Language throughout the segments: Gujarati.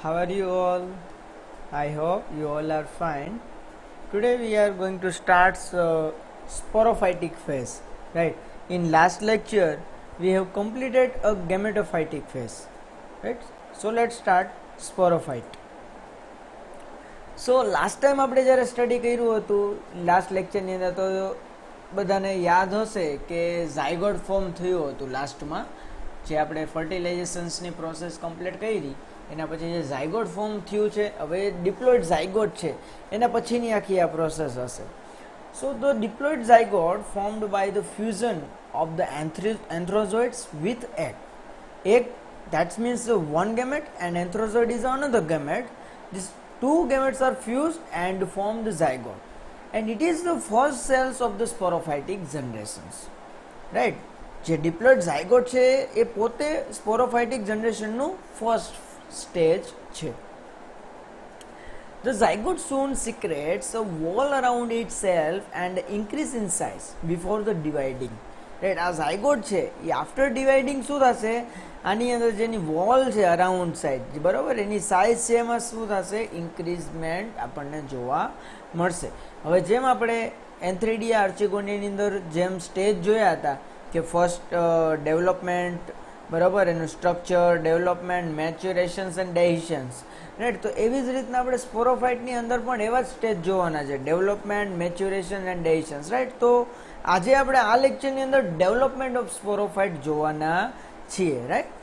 how are you all? I hope you all are fine. Today we are going to start sporophytic phase, right? In last lecture we have completed a gametophytic phase, right? So let's start sporophyte. So last time આપણે જ્યારે સ્ટડી કર્યું હતું લાસ્ટ લેક્ચરની અંદર તો બધાને યાદ હશે કે ઝાયગોટ ફોર્મ થયું હતું લાસ્ટમાં જે આપણે ફર્ટિલાઇઝેશન્સની પ્રોસેસ કમ્પ્લીટ કરી એના પછી જે ઝાયગોટ ફોર્મ થયું છે હવે ડિપ્લોઇડ ઝાયગોટ છે એના પછીની આખી આ પ્રોસેસ હશે. So the diploid zygote formed by the fusion of the antherozoids with egg that means one gamete and anthrozoid is another gamete. This two gametes are fused and form the zygote, and it is the first cells of the sporophytic generations, right? જે ડિપ્લોઇડ ઝાયગોટ છે એ પોતે સ્પોરોફાઇટિક જનરેશનનું ફર્સ્ટ સ્ટેજ છે. The zygote soon secretes a wall around itself and increase in size before the dividing, right? આ ઝાયગોટ છે એ આફ્ટર ડિવાઇડિંગ શું થશે, આની અંદર જેની વોલ છે અરાઉન્ડ સાઇડ બરાબર એની સાઇઝ છે એમાં શું થશે, ઇન્ક્રીઝમેન્ટ આપણને જોવા મળશે. હવે જેમ આપણે એન્થ્રેડિયા આર્ચિગોનિયાની અંદર જેમ સ્ટેજ જોયા હતા કે ફર્સ્ટ ડેવલપમેન્ટ બરાબર એનું સ્ટ્રક્ચર ડેવલપમેન્ટ મેચ્યુરેશન્સ એન્ડ ડેહિશન્સ, રાઈટ? તો એવી જ રીતના આપણે સ્પોરોફાઇટની અંદર પણ એવા જ સ્ટેજ જોવાના છે, ડેવલપમેન્ટ મેચ્યુરેશન એન્ડ ડેહિશન્સ, રાઈટ? તો આજે આપણે આ લેક્ચરની અંદર ડેવલપમેન્ટ ઓફ સ્પોરોફાઇટ જોવાના છીએ, right?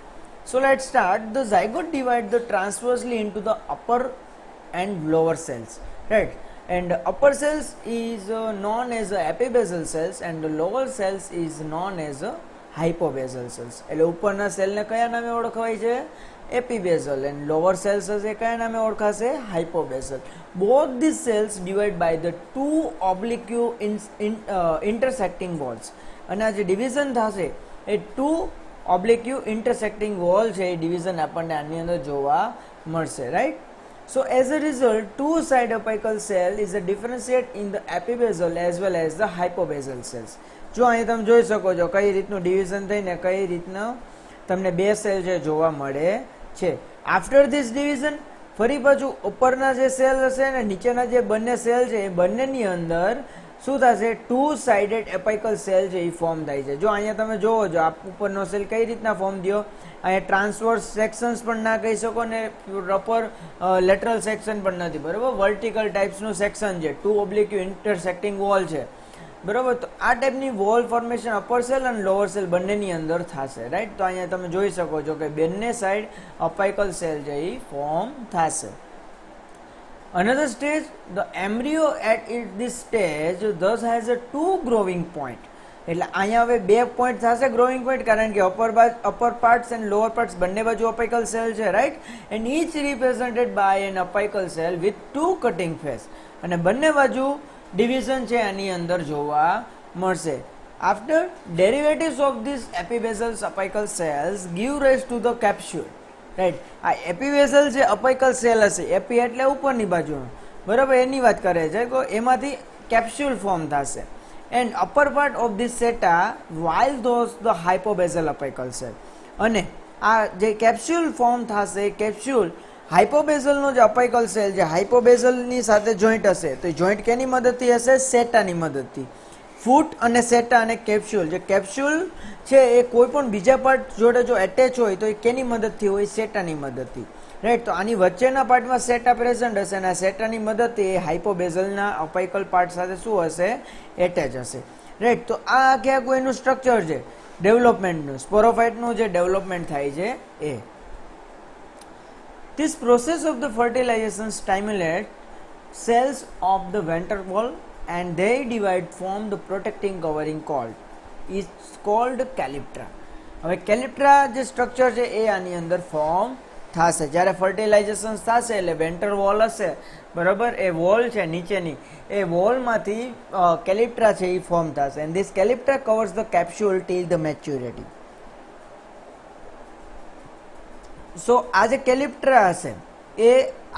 So let's start. The zygote divide the transversely into the upper and lower cells, right? And upper cells is known as epibasal cells and the lower cells is known as hypobasal cells. એટલે ઉપરના સેલને કયા નામે ઓળખાય છે, એપિબેઝલ, and lower cells હશે કયા નામે ઓળખાશે, હાઇપોબેઝલ. Both these cells divide by the two oblique intersecting walls. અને આ જે ડિવિઝન થશે એ ટુ ઓબ્લિક ઇન્ટરસેક્ટિંગ વોલ છે એ ડિવિઝન આપણને આની અંદર જોવા મળશે, right? So as a result two side apical cell is a differentiate in the epibasal as well as the hypobasal cells. જો અહીં તમે જોઈ શકો છો કઈ રીતનું ડિવિઝન થઈને કઈ રીતના તમને બે સેલ છે જોવા મળે છે. આફ્ટર ધીસ ડિવિઝન ફરી પાછું ઉપરના જે સેલ હશે ને નીચેના જે બંને સેલ છે એ બંનેની અંદર શું થશે, ટુ સાઇડેડ એપાઇકલ સેલ છે એ ફોર્મ થાય છે. જો અહીંયા તમે જોવો છો આ ઉપરનો સેલ કઈ રીતના ફોર્મ થયો, અહીંયા ટ્રાન્સવર્સ સેક્શન્સ પણ ના કહી શકો ને પ્રોપર લેટરલ સેક્શન પણ નથી, બરાબર? વર્ટિકલ ટાઈપ્સનું સેક્શન છે, ટુ ઓબ્લિક ઇન્ટરસેક્ટિંગ વોલ છે, બરાબર? તો આ ટાઈપની વોલ ફોર્મેશન અપર સેલ અને લોઅર સેલ બંનેની અંદર થશે, રાઈટ? તો અહીંયા તમે જોઈ શકો છો કે બંને સાઈડ અપાઇકલ સેલ છે એ ફોર્મ થશે. Another stage, the embryo at this stage thus has a two growing point. એટલે અહીંયા હવે બે પોઈન્ટ થશે ગ્રોવિંગ પોઈન્ટ, કારણ કે upper parts and lower parts બંને બાજુ અપાઇકલ સેલ છે, right? And each represented by an apical cell with two cutting face, અને બંને બાજુ ડિવિઝન છે આની અંદર જોવા મળશે. After derivatives of this epibasals apical cells give rise to the capsule, right? આ એપિબેઝલ જે અપાઇકલ સેલ હશે, એપી એટલે ઉપરની બાજુનો, બરાબર? એની વાત કરે છે કે એમાંથી કેપ્સ્યુલ ફોર્મ થશે. And upper part of this seta while those the hypobasal apical cell, અને આ જે કેપ્સ્યુલ ફોર્મ થશે કેપ્સ્યુલ હાઇપોબેઝલનો જે અપાઇકલ સેલ છે હાઇપોબેઝલની સાથે જોઈન્ટ હશે, તો જોઈન્ટ કેની મદદથી હશે, સેટાની મદદથી. ફૂટ અને સેટા અને કેપ્સ્યુલ, જે કેપ્સ્યુલ છે એ કોઈ પણ બીજા પાર્ટ જોડે જો એટેચ હોય તો એ કેની મદદથી હોય, સેટાની મદદથી, રાઈટ? તો આની વચ્ચેના પાર્ટમાં સેટા પ્રેઝન્ટ હશે અને આ સેટાની મદદથી એ હાઇપોબેઝલના અપાઇકલ પાર્ટ સાથે શું હશે, એટેચ હશે, રાઈટ? તો આ આખે આખું એનું સ્ટ્રક્ચર છે ડેવલપમેન્ટનું, સ્પોરોફાઇટનું જે ડેવલપમેન્ટ થાય છે એ. This process of the fertilization stimulates cells of the ventral wall and they divide form the protecting covering it's called calyptra. હવે કેલિપ્ટ્રા જે સ્ટ્રક્ચર છે એ આની અંદર ફોર્મ થશે જ્યારે ફર્ટિલાઇઝેશન થશે એટલે વેન્ટર વોલ હશે, બરાબર? એ વોલ છે નીચેની એ વોલમાંથી કેલિપ્ટ્રા છે એ ફોર્મ થશે. And this calyptra covers the capsule till the maturity. So આ જે કેલિપ્ટ્રા હશે એ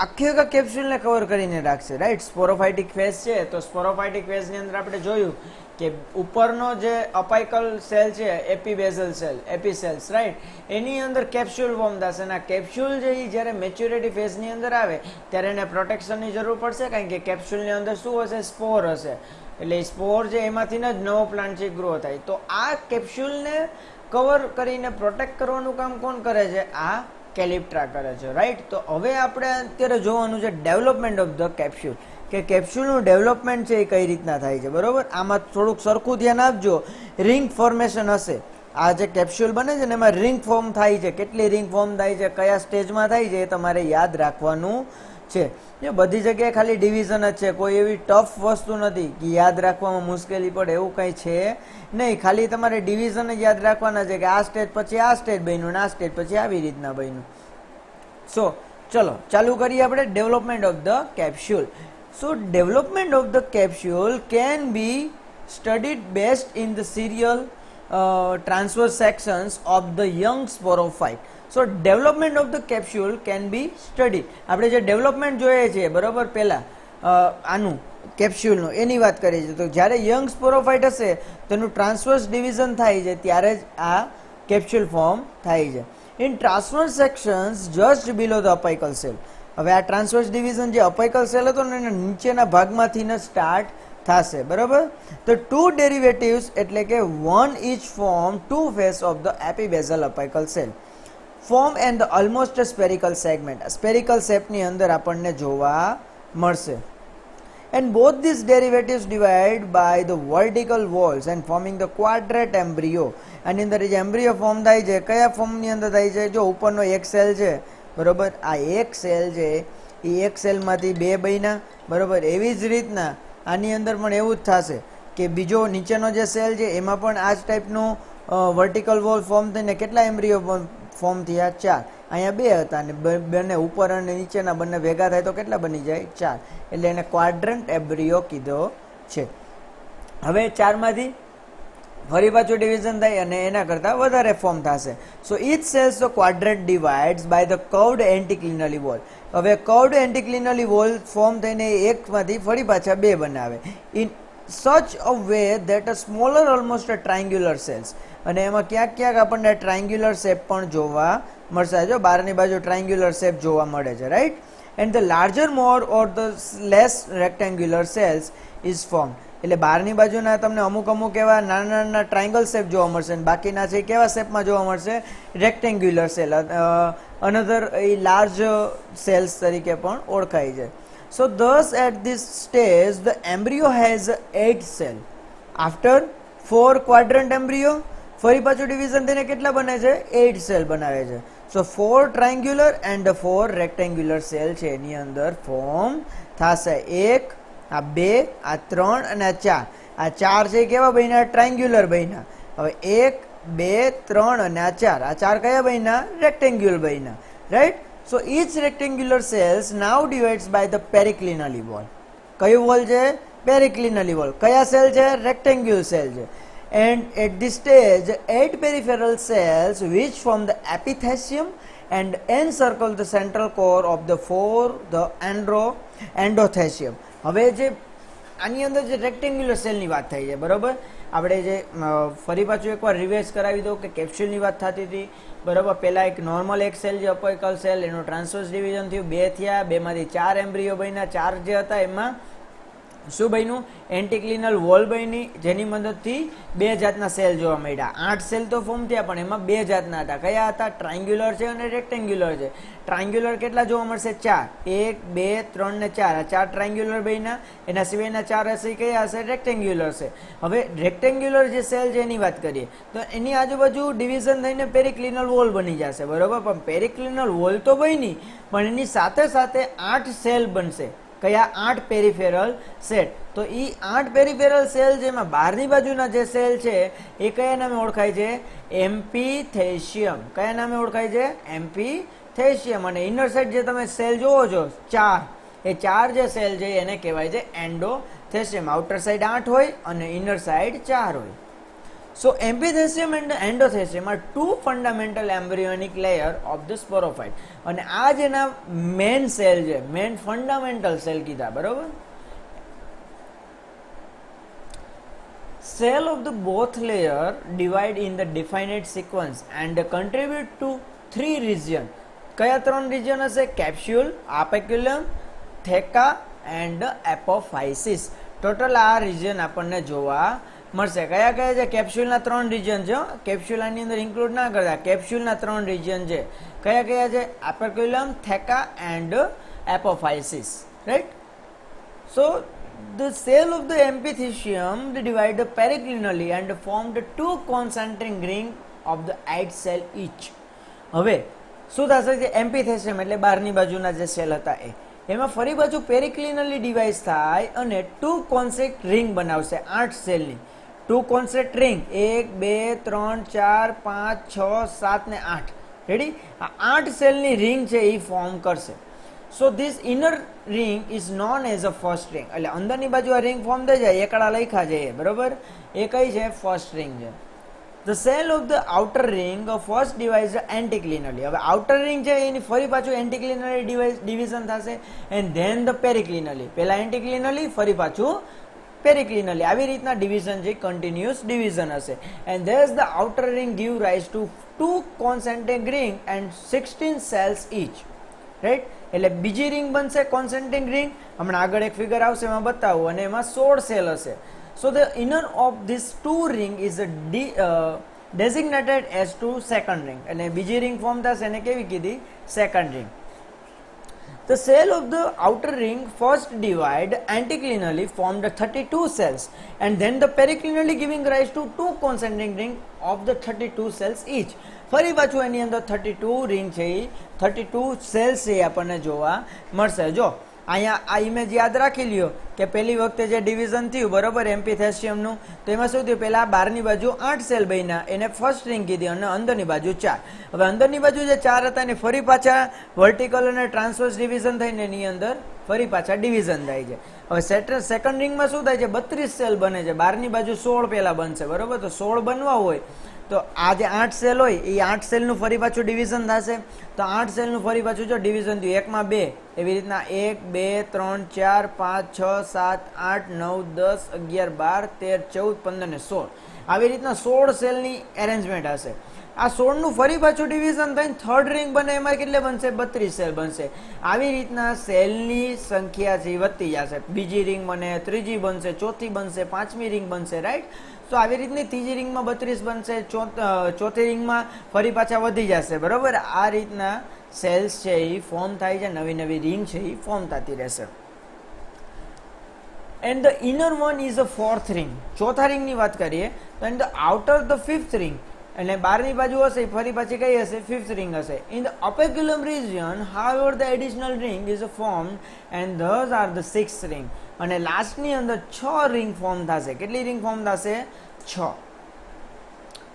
આખી આખા કેપ્સ્યુલને કવર કરીને રાખશે, રાઈટ? સ્પોરોફાઇટિક ફેઝ છે તો સ્પોરોફાઇટિક ફેઝની અંદર આપણે જોયું કે ઉપરનો જે અપાઇકલ સેલ છે એપીબેઝલ સેલ એપીસેલ્સ રાઈટ, એની અંદર કેપ્સ્યુલ ફોર્મ થશે અને આ કેપ્સ્યુલ જે જ્યારે મેચ્યોરિટી ફેઝની અંદર આવે ત્યારે એને પ્રોટેક્શનની જરૂર પડશે, કારણ કે કેપ્સ્યુલની અંદર શું હશે, સ્પોર હશે, એટલે સ્પોર જે એમાંથી જ નવો પ્લાન્ટ છે ગ્રો થાય. તો આ કેપ્સ્યુલને કવર કરીને પ્રોટેક્ટ કરવાનું કામ કોણ કરે છે, આ કેલિપ્ટ્રા કરે છે રાઈટ. તો હવે આપણે અત્યારે જોવાનું છે ડેવલપમેન્ટ ઓફ ધ કેપ્સ્યુલ, કે કેપ્સ્યુલનું ડેવલપમેન્ટ છે એ કઈ રીતના થાય છે. બરોબર, આમાં થોડુંક સરખું ધ્યાન આપજો. રિંગ ફોર્મેશન હશે, આ જે કેપ્સ્યુલ બને છે ને એમાં રિંગ ફોર્મ થાય છે, કેટલી રિંગ ફોર્મ થાય છે, કયા સ્ટેજમાં થાય છે એ તમારે યાદ રાખવાનું છે. જે બધી જગ્યાએ ખાલી ડિવિઝન જ છે, કોઈ એવી ટફ વસ્તુ નથી કે યાદ રાખવામાં મુશ્કેલી પડે એવું કંઈ છે નહીં. ખાલી તમારે ડિવિઝન જ યાદ રાખવાના છે કે આ સ્ટેજ પછી આ સ્ટેજ બન્યું ને આ સ્ટેજ પછી આવી રીતના બન્યું. સો ચલો ચાલુ કરીએ આપણે development of the capsule. So development of the capsule can be studied best in the serial transverse sections of the young sporophyte. So development of the capsule can be studied. આપણે જે ડેવલપમેન્ટ જોઈએ છે બરોબર, પહેલા આનું કેપ્સ્યુલનું એની વાત કરીએ છીએ. તો જ્યારે યંગ સ્પોરોફાઇટ હશે તેનું ટ્રાન્સવર્સ ડિવિઝન થાય છે ત્યારે જ આ કેપ્સ્યુલ ફોર્મ થાય છે. In transverse sections just below the apical cell. હવે આ ટ્રાન્સવર્સ ડિવિઝન જે અપાઇકલ સેલ હતો ને એના નીચેના ભાગમાંથી ને સ્ટાર્ટ થશે બરાબર. તો ટુ ડેરિવેટિવ્સ એટલે કે one each form two face of the epibasal apical cell form and the almost spherical segment. Spherical શેપની અંદર આપણને જોવા મળશે. And both these derivatives divide by the vertical walls and forming the quadrate embryo. આની અંદર જે એમ્બ્રિયો ફોર્મ થાય છે કયા ફોર્મની અંદર થાય છે, જો ઉપરનો એક સેલ છે બરોબર, આ એક સેલ છે એ એક સેલમાંથી બે બન્યા બરોબર. એવી જ રીતના આની અંદર પણ એવું જ થશે કે બીજો નીચેનો જે સેલ છે એમાં પણ આ જ ટાઈપનું વર્ટિકલ વોલ ફોર્મ થઈને કેટલા એમ્બ્રિયો ફોર્મ થયા, 4. અહીંયા 2 હતા અને બંને ઉપર અને નીચેના બંને ભેગા થાય તો કેટલા બની જાય, 4. એટલે એને ક્વાડ્રન્ટ એમ્બ્રિયો કીધો છે. હવે 4માંથી ફરી પાછું ડિવિઝન થાય અને એના કરતાં વધારે ફોર્મ થશે. So each cells the quadrant divides by the curved anticlinal wall. હવે કર્વડ એન્ટિક્લિનરી વોલ ફોર્મ થઈને એકમાંથી ફરી પાછા 2 બનાવે. In such a way that a smaller almost a triangular cells. અને એમાં ક્યાંક ક્યાંક આપણને ટ્રાયંગ્યુલર શેપ પણ જોવા મળશે. જો બહારની બાજુ ટ્રાયંગ્યુલર શેપ જોવા મળે છે right. And the larger more or the less rectangular cells is form. એટલે બહારની બાજુના તમને અમુક એવા નાના નાના ટ્રાયંગલ શેપ જોવા મળશે અને બાકીના છે કેવા શેપમાં જોવા મળશે, રેક્ટેન્ગ્યુલર સેલ, અનધર એ લાર્જ સેલ્સ તરીકે પણ ઓળખાય છે. સો thus at this stage the embryo has 8 cell. After 4 quadrant embryo ફરી પાછું ડિવિઝન થઈને કેટલા બને છે, 8 સેલ બનાવે છે. સો 4 ટ્રાયંગ્યુલર એન્ડ 4 રેક્ટેન્ગ્યુલર સેલ છે એની અંદર ફોર્મ થશે. 1, આ 2, આ 3 અને આ 4. આ 4 છે કેવા બન્યા, ટ્રાયંગ્યુલર બન્યા. હવે 1, 2, 3 અને આ 4. આ 4 કયા બન્યા, રેક્ટેન્ગ્યુલર બન્યા right. So each rectangular cells now divides by the periclinally wall. કયું વોલ છે, પેરિક્લિનલી વોલ. કયા સેલ છે, રેક્ટેન્ગ્યુલર સેલ છે. And at this stage 8 peripheral cells which form the epithecium and encircle the central core of the endothecium. હવે જે આની અંદર જે રેક્ટેન્ગ્યુલર સેલની વાત થઈ છે બરોબર, આપણે જે ફરી પાછું એકવાર રિવાઇઝ કરાવી દઉં કે કેપ્સ્યુલની વાત થતી હતી બરોબર. પહેલાં એક નોર્મલ એક સેલ જે અપોઇકલ સેલ એનું ટ્રાન્સવર્સ ડિવિઝન થયું, 2 થયા, 2માંથી 4 એમ્બ્રિયો બન્યા. 4 જે હતા એમાં શું બન્યું, એન્ટિક્લિનલ વોલ બની જેની મદદથી 2 જાતના સેલ જોવા મળ્યા. 8 સેલ તો ફોર્મ થયા પણ એમાં 2 જાતના હતા. કયા હતા, ટ્રાયંગ્યુલર છે અને રેક્ટેન્ગ્યુલર છે. ટ્રાયંગ્યુલર કેટલા જોવા મળશે, 4. 1, 2, 3 ને 4. આ 4 ટ્રાયંગ્યુલર બન્યા. એના સિવાયના 4 હશે કયા હશે, રેક્ટેન્ગ્યુલર છે. હવે રેક્ટેન્ગ્યુલર જે સેલ છે એની વાત કરીએ તો એની આજુબાજુ ડિવિઝન થઈને પેરિક્લિનલ વોલ બની જશે બરોબર. પણ પેરિક્લિનલ વોલ તો બની પણ એની સાથે સાથે 8 સેલ બનશે. કયા, 8 પેરિફેરલ સેટ. તો એ 8 પેરિફેરલ સેલ જેમાં બહારની બાજુના જે સેલ છે એ કયા નામે ઓળખાય છે, એમ્પિથેશિયમ. કયા નામે ઓળખાય છે, એમ્પિથેશિયમ. અને ઇનર સાઇડ જે તમે સેલ જોવો છો 4, એ 4 જે સેલ છે એને કહેવાય છે એન્ડોથેશિયમ. આઉટર સાઇડ 8 હોય અને ઇનર સાઇડ 4 હોય. So epithecium and endothecium are 2 fundamental embryonic layer of the sporophyte. અને આ જેના મેન સેલ છે, મેન ફંડામેન્ટલ સેલ કીધા બરોબર. cell of the both layer divide in the definite sequence and contribute to three region. કયા ત્રણ region હશે? capsule, apiculum, theca and apophysis. Total આ region આપણને જોવા મળશે. કયા કયા છે? કેપ્સ્યુલના ત્રણ region છે. કેપ્સ્યુલાની અંદર ઇન્ક્લુડ ના કરતા. કેપ્સ્યુલના ત્રણ region છે. કયા કયા છે? apiculum, theca and apophysis, right? So the cell of the epithelium divide periclinally and formed two concentric ring of the 8 cell each. હવે શું થશે? જે એમ્પિથેસિયમ એટલે બહારની બાજુના જે સેલ હતા એમાં ફરી બાજુ પેરિક્લિનલી ડિવાઇસ થાય અને ટુ કોન્સેન્ટ્રિક રિંગ બનાવશે 8 સેલની. ટુ કોન્સેન્ટ્રિક રિંગ 1 2 3 4 5 6 7 ને 8. રેડી? આ 8 સેલની રિંગ છે એ ફોર્મ કરશે. So this inner ring is known as a first ring. એટલે અંદરની બાજુ આ રિંગ ફોર્મ થઈ જાય, એકડા લખ્યા જાય, બરોબર? એ કઈ છે? ફર્સ્ટ રિંગ છે. The cell of the outer ring first divides anticlinally. હવે outer ring છે એની ફરી પાછું anticlinally division થશે and then the periclinally. પહેલા anticlinally ફરી પાછું periclinally. આવી રીતના division છે, continuous division હશે. And thus the outer ring give rise to two concentric ring and 16 cells each. Right? એટલે બીજી ring બનશે concentric ring. હમણાં આગળ એક ફિગર આવશે એમાં બતાવું અને એમાં 16 સેલ હશે. So the inner of this two ring is designated as to second ring. અને બીજી ring form થશે એને કેવી કીધી? second ring. The cell of the outer ring first divide anticlinally formed 32 cells and then the periclinally giving rise to two concentric ring of the 32 cells each. ફરી પાછું એની અંદર 32 ring છે, 32 cells છે આપણને જોવા મળશે. જો અહીંયા આ ઇમેજ યાદ રાખી લ્યો કે પહેલી વખતે જે ડિવિઝન થયું, બરોબર, એમ્પિથેસિયમનું, તો એમાં શું થયું? પહેલાં બહારની બાજુ 8 સેલ બન્યા, એને ફર્સ્ટ રિંગ કીધી અને અંદરની બાજુ 4. હવે અંદરની બાજુ જે 4 હતા એને ફરી પાછા વર્ટિકલ અને ટ્રાન્સવર્સ ડિવિઝન થઈને એની અંદર ફરી પાછા ડિવિઝન થાય છે. હવે સેકન્ડ રિંગમાં શું થાય છે? 32 સેલ બને છે, બહારની બાજુ 16 પહેલાં બનશે, બરોબર? તો 16 બનવા હોય તો આ જે 8 સેલ હોય એ 8 સેલનું ફરી પાછું ડિવિઝન થશે. તો 8 સેલનું ફરી પાછું જો ડિવિઝન થયું, 1 માં 2, એવી રીતના 1 2 3 4 5 6 7 8 9 10 11 12 13 14 15 ને 16. આવી રીતના 16 સેલની એરેન્જમેન્ટ હશે. આ 16નું ફરી પાછું ડિવિઝન થઈને થર્ડ રિંગ બને, એમાં કેટલે બનશે? 32 સેલ બનશે. આવી રીતના સેલની સંખ્યા છે વધતી જશે. બીજી રિંગ બને, ત્રીજી બનશે, ચોથી બનશે, પાંચમી રિંગ બનશે, રાઈટ? તો આવી રીતની ત્રીજી રિંગમાં 32 બનશે, ચોથી રિંગમાં ફરી પાછા વધી જશે, બરોબર? આ રીતના સેલ્સ છે એ ફોર્મ થાય છે, નવી નવી રિંગ છે એ ફોર્મ થતી રહેશે. And the inner one is a fourth ring. ચોથા રિંગની વાત કરીએ તો and the outer the fifth ring. એટલે બહારની બાજુ હશે ફરી પાછી કઈ હશે? ફિફ્થ રિંગ હશે. In the operculum region however the additional ring is formed and those are the sixth ring. અને લાસ્ટની અંદર 6 રિંગ ફોર્મ થશે. કેટલી રિંગ ફોર્મ થશે? 6.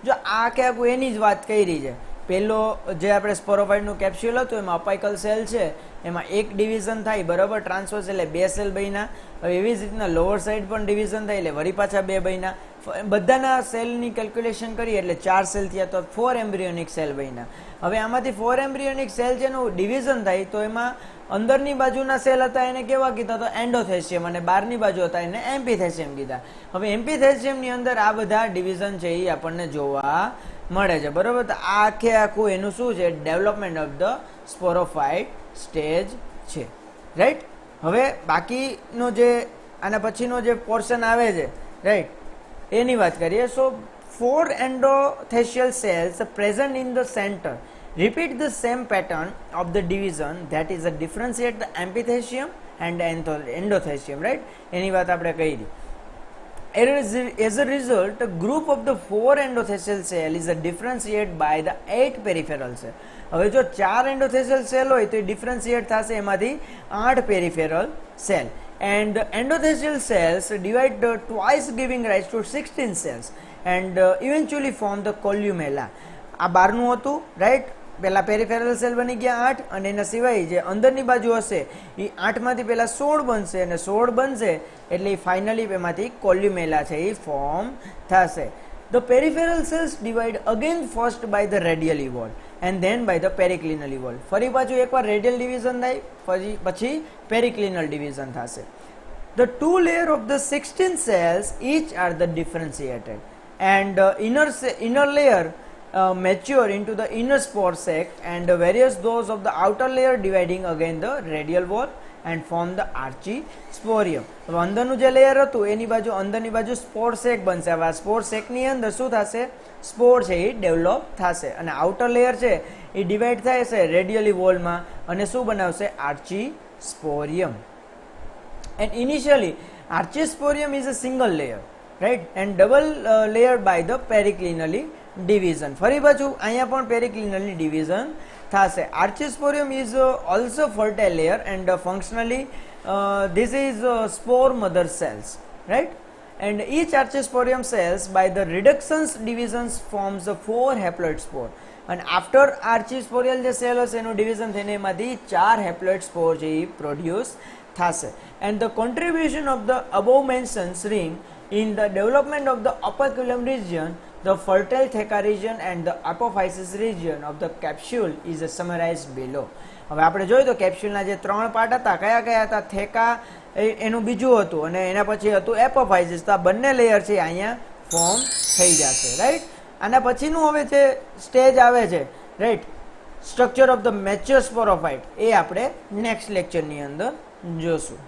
જો આ કે એની જ વાત કરી છે. પહેલો જે આપણે સ્પોરોફાઇટનું કેપ્સ્યુલ હતું એમાં અપાઇકલ સેલ છે, એમાં એક ડિવિઝન થાય, બરાબર, ટ્રાન્સવર્સ એટલે 2 સેલ બન્યા. હવે એવી જ રીતના લોઅર સાઈડ પણ ડિવિઝન થાય એટલે વળી પાછા 2 બન્યા. બધાના સેલની કેલ્ક્યુલેશન કરીએ એટલે 4 સેલ થયા, તો 4 એમ્બ્રિયોનિક સેલ બન્યા. હવે આમાંથી 4 એમ્બ્રિયોનિક સેલ જેનું ડિવિઝન થાય તો એમાં અંદરની બાજુના સેલ હતા એને કેવા કીધા? તો એન્ડોથેસિયમ, અને બહારની બાજુ હતા એને એમ્પિથેસિયમ કીધા. હવે એમ્પિથેસિયમની અંદર આ બધા ડિવિઝન છે એ આપણને જોવા મળે છે, બરોબર? તો આ આખું એનું શું છે? ડેવલપમેન્ટ ઓફ ધ સ્પોરોફાઇટ સ્ટેજ છે, રાઈટ? હવે બાકીનો જે આના પછીનો જે પોર્શન આવે છે, રાઈટ, એની વાત કરીએ. સો 4 endothelial cells present in the center repeat the same pattern of the division, that is differentiate the epithelium and endothelium, right? એની વાત આપણે કરી. As a result, a group of the 4 endothelial cell is differentiated by the 8 peripheral cell. હવે જો 4 endothelial cell હોય તો એ ડિફરન્શિએટ થશે એમાંથી 8 peripheral cell. And endothelial cells divide twice, giving rise to 16 cells and eventually form the columella. આ બારનું હતું, રાઈટ? પહેલા પેરિફેરલ સેલ બની ગયા 8, અને એના સિવાય જે અંદરની બાજુ હશે એ 8માંથી પહેલા 16 બનશે, અને 16 બનશે એટલે ફાઇનલી એમાંથી કોલ્યુમેલા છે એ ફોર્મ થશે. The peripheral cells divide again first by the radial wall and then by the periclinal wall. ફરી પાછું એકવાર રેડિયલ ડિવિઝન થાય, પછી પેરિક્લિનલ ડિવિઝન થશે. The two layers of the 16 cells each are the differentiated, and inner layer mature into the inner spore sac, and various those of the outer layer dividing again the radial wall and form the archisporium. હવે અંદરનું જે લેયર હતું એની બાજુ અંદરની બાજુ સ્પોર સેક બનશે. હવે આ સ્પોર સેકની અંદર શું થશે? સ્પોર છે એ ડેવલપ થશે અને આઉટર લેયર છે એ ડિવાઈડ થાય છે રેડિયલી વોલમાં અને શું બનાવશે? આર્ચીસ્પોરિયમ. And initially archisporium is a single layer, right, and double layered by the periclinally division. ફરી પાછું અહીંયા પણ periclinally division થશે. Archisporium is also fertile layer, and functionally this is spore mother cells, right, and each archisporium cells by the reductions divisions forms the 4 haploid spore. And after archisporial જે સેલ હશે એનું ડિવિઝન થઈને એમાંથી 4 હેપ્લોઇડ સ્પોર જે પ્રોડ્યુસ થશે. And the contribution of the above mentioned ring in the development of the operculum region, the fertile theca region and the apophysis region of the capsule is summarized below. હવે આપણે જોયું તો કેપ્સ્યુલના જે 3 પાર્ટ હતા કયા કયા હતા? થેકા એનું બીજું હતું અને એના પછી હતું એપોફાઇસિસ. તો આ બંને લેયર છે અહીંયા ફોર્મ થઈ જશે, રાઈટ. આના પછીનું હવે જે સ્ટેજ આવે છે, right, structure of the mature sporophyte, એ આપણે નેક્સ્ટ લેક્ચરની અંદર જોશું.